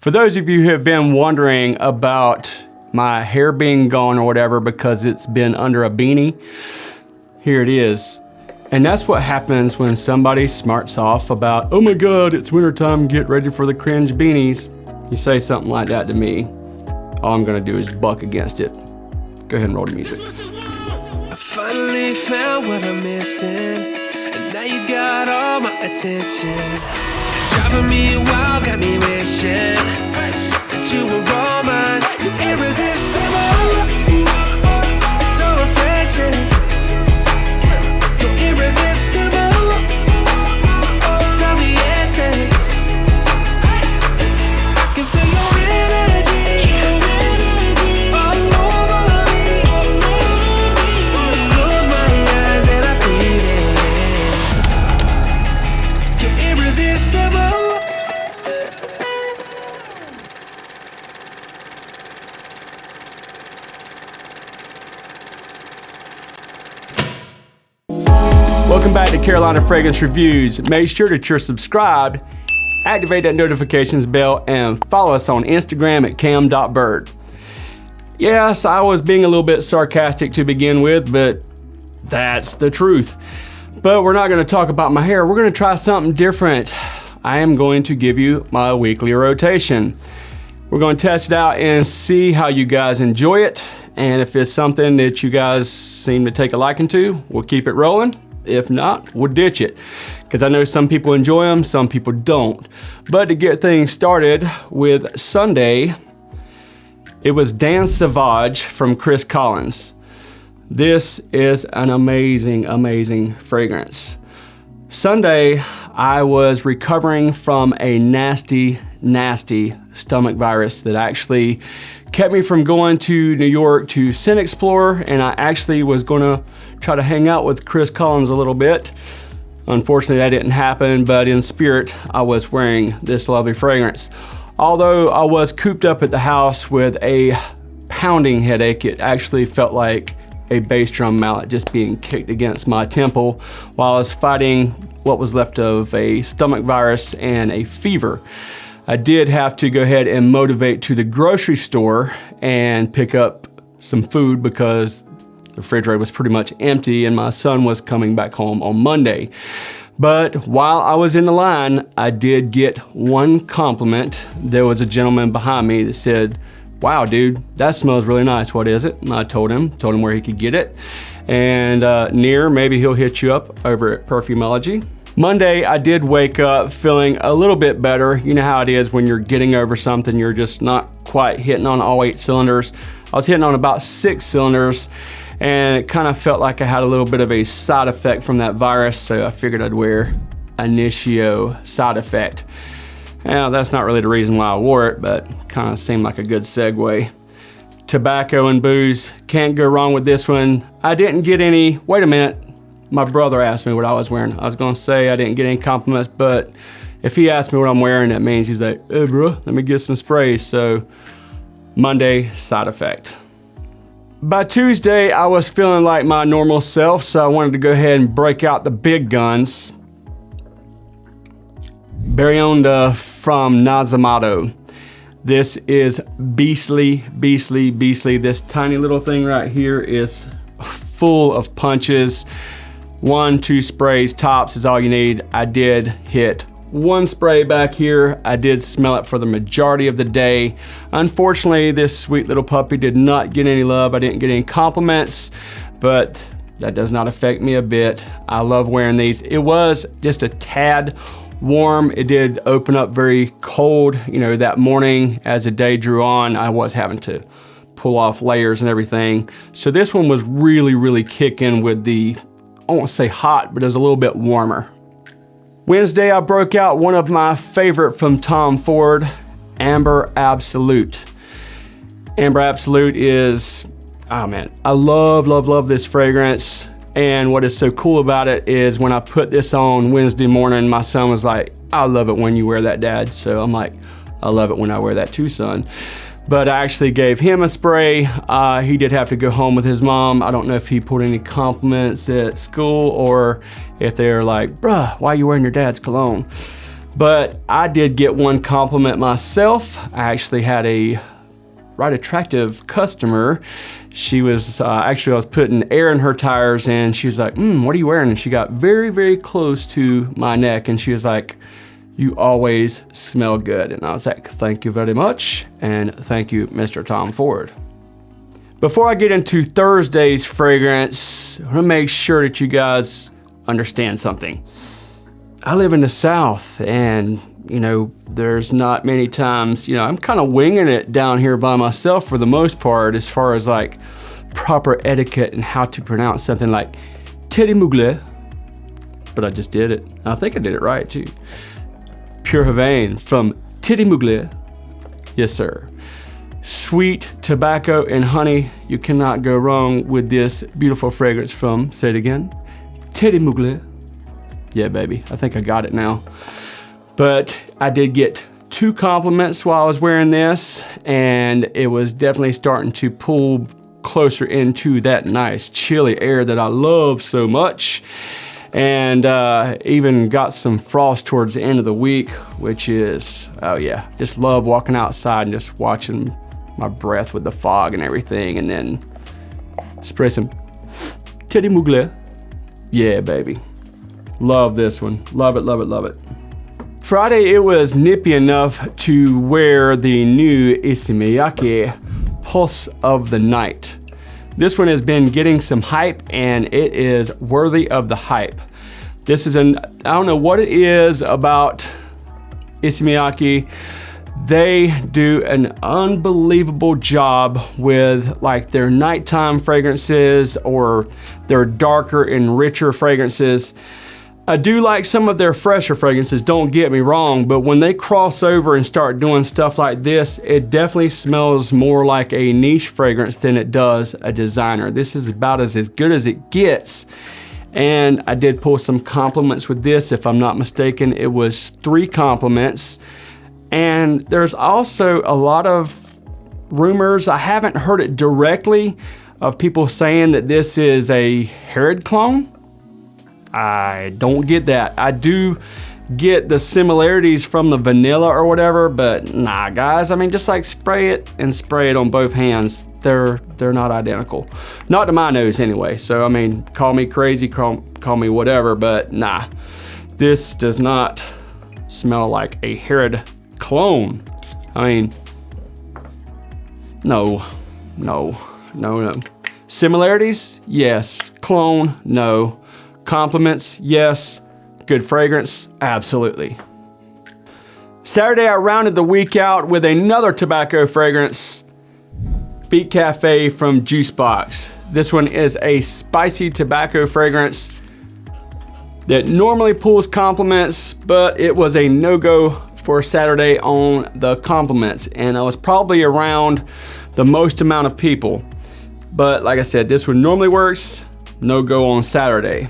For those of you who have been wondering about my hair being gone or whatever because it's been under a beanie, here it is. And that's what happens when somebody smarts off about, oh my God, it's wintertime, get ready for the cringe beanies. You say something like that to me, all I'm gonna do is buck against it. Go ahead and roll the music. I finally found what I'm missing, and now you got all my attention. Driving me wild, got me wishing that you were all mine. You're irresistible, so refreshing. You're irresistible, tell the essence. I can feel your energy all over me. Close my eyes and I breathe in. You're irresistible. Welcome back to Carolina Fragrance Reviews. Make sure that you're subscribed, activate that notifications bell, and follow us on Instagram at cam.byrd. Yes, I was being a little bit sarcastic to begin with, but that's the truth. But we're not going to talk about my hair. We're going to try something different. I am going to give you my weekly rotation. We're going to test it out and see how you guys enjoy it. And if it's something that you guys seem to take a liking to, we'll keep it rolling. If not, we'll ditch it. Because I know some people enjoy them, some people don't. But to get things started with Sunday, it was Dance Sauvage from Chris Collins. This is an amazing, amazing fragrance. Sunday, I was recovering from a nasty, nasty stomach virus that actually kept me from going to New York to Scent Explorer, and I actually was gonna try to hang out with Chris Collins a little bit. Unfortunately, that didn't happen, but in spirit, I was wearing this lovely fragrance. Although I was cooped up at the house with a pounding headache, it actually felt like a bass drum mallet just being kicked against my temple while I was fighting what was left of a stomach virus and a fever. I did have to go ahead and motivate to the grocery store and pick up some food because the refrigerator was pretty much empty and my son was coming back home on Monday. But while I was in the line, I did get one compliment. There was a gentleman behind me that said, wow, dude, that smells really nice. What is it? And I told him where he could get it. And maybe he'll hit you up over at Perfumology. Monday, I did wake up feeling a little bit better. You know how it is when you're getting over something, you're just not quite hitting on all 8 cylinders. I was hitting on about 6 cylinders, and it kind of felt like I had a little bit of a side effect from that virus, so I figured I'd wear Initio side effect. Now, that's not really the reason why I wore it, but kind of seemed like a good segue. Tobacco and booze, can't go wrong with this one. I didn't get any, wait a minute, my brother asked me what I was wearing. I was gonna say I didn't get any compliments, but if he asked me what I'm wearing, that means he's like, hey bro, let me get some sprays. So Monday, side effect. By Tuesday, I was feeling like my normal self, so I wanted to go ahead and break out the big guns. Barionda from Nazamato. This is beastly, beastly, beastly. This tiny little thing right here is full of punches. 1, 2 sprays tops is all you need. I did hit 1 spray back here. I did smell it for the majority of the day. Unfortunately, this sweet little puppy did not get any love. I didn't get any compliments, but that does not affect me a bit. I love wearing these. It was just a tad warm. It did open up very cold, that morning as the day drew on. I was having to pull off layers and everything. So this one was really, really kicking with the, I won't say hot, but it was a little bit warmer. Wednesday, I broke out one of my favorite from Tom Ford, Amber Absolute. Amber Absolute is, oh man, I love, love, love this fragrance. And what is so cool about it is when I put this on Wednesday morning, my son was like, I love it when you wear that, Dad. So I'm like, I love it when I wear that too, son. But I actually gave him a spray. He did have to go home with his mom. I don't know if he put any compliments at school or if they're like, bruh, why are you wearing your dad's cologne? But I did get one compliment myself. I actually had a right attractive customer. She was actually, I was putting air in her tires and she was like, what are you wearing? And she got very, very close to my neck and she was like, you always smell good. And I was like, thank you very much. And thank you, Mr. Tom Ford. Before I get into Thursday's fragrance, I want to make sure that you guys understand something. I live in the South and, you know, there's not many times, you know, I'm kind of winging it down here by myself for the most part as far as like proper etiquette and how to pronounce something like Teddy Mugler. But I just did it. I think I did it right too. Pure Havane from Teddy Mugler. Yes, sir. Sweet tobacco and honey. You cannot go wrong with this beautiful fragrance from, say it again, Teddy Mugler. Yeah, baby, I think I got it now. But I did get 2 compliments while I was wearing this, and it was definitely starting to pull closer into that nice chilly air that I love so much. And even got some frost towards the end of the week, which is, oh yeah, just love walking outside and just watching my breath with the fog and everything, and then spray some Teddy Mugler. Yeah, baby. Love this one. Love it, love it, love it. Friday, it was nippy enough to wear the new Isimiyake Pulse of the Night. This one has been getting some hype and it is worthy of the hype. This is I don't know what it is about Isimiyake. They do an unbelievable job with like their nighttime fragrances or their darker and richer fragrances. I do like some of their fresher fragrances, don't get me wrong, but when they cross over and start doing stuff like this, it definitely smells more like a niche fragrance than it does a designer. This is about as good as it gets. And I did pull some compliments with this, if I'm not mistaken. It was 3 compliments. And there's also a lot of rumors, I haven't heard it directly, of people saying that this is a Herod clone. I don't get that. I do get the similarities from the vanilla or whatever, but nah, guys. I mean, just like spray it and spray it on both hands. They're not identical. Not to my nose anyway. So, I mean, call me crazy, call me whatever, but nah. This does not smell like a Herod clone. I mean, no. Similarities? Yes. Clone? No. Compliments? Yes. Good fragrance? Absolutely. Saturday, I rounded the week out with another tobacco fragrance, Beat Cafe from Juicebox. This one is a spicy tobacco fragrance that normally pulls compliments, but it was a no-go for Saturday on the compliments, and I was probably around the most amount of people. But like I said, this one normally works, no-go on Saturday.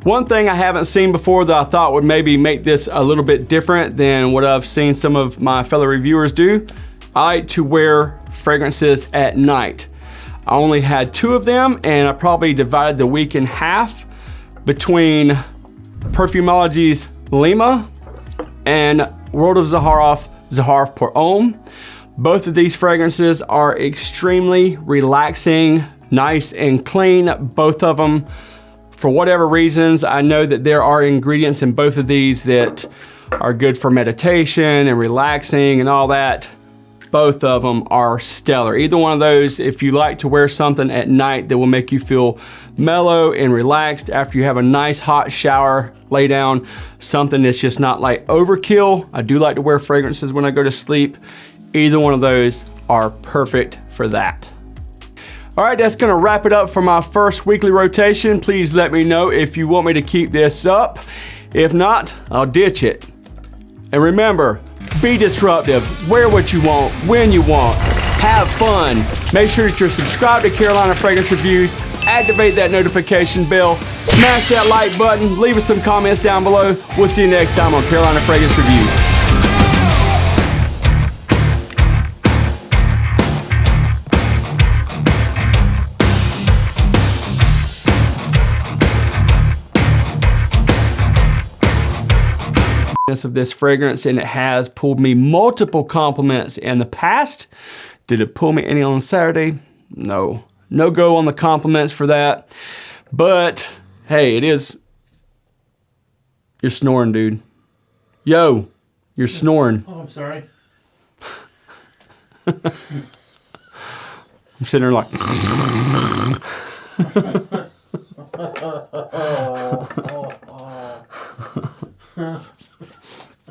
One thing I haven't seen before that I thought would maybe make this a little bit different than what I've seen some of my fellow reviewers do, I like to wear fragrances at night. I only had 2 of them, and I probably divided the week in half between Perfumology's Lima and World of Zaharoff Pour Homme. Both of these fragrances are extremely relaxing, nice and clean, both of them. For whatever reasons, I know that there are ingredients in both of these that are good for meditation and relaxing and all that. Both of them are stellar. Either one of those, if you like to wear something at night that will make you feel mellow and relaxed after you have a nice hot shower, lay down, something that's just not like overkill. I do like to wear fragrances when I go to sleep. Either one of those are perfect for that. All right, that's gonna wrap it up for my first weekly rotation. Please let me know if you want me to keep this up. If not, I'll ditch it. And remember, be disruptive, wear what you want, when you want, have fun. Make sure that you're subscribed to Carolina Fragrance Reviews, activate that notification bell, smash that like button, leave us some comments down below. We'll see you next time on Carolina Fragrance Reviews. of this fragrance, and it has pulled me multiple compliments in the past. Did it pull me any on Saturday? No. No go on the compliments for that. But hey, it is. You're snoring, dude. Yo, you're snoring. Oh, I'm sorry. I'm sitting there like.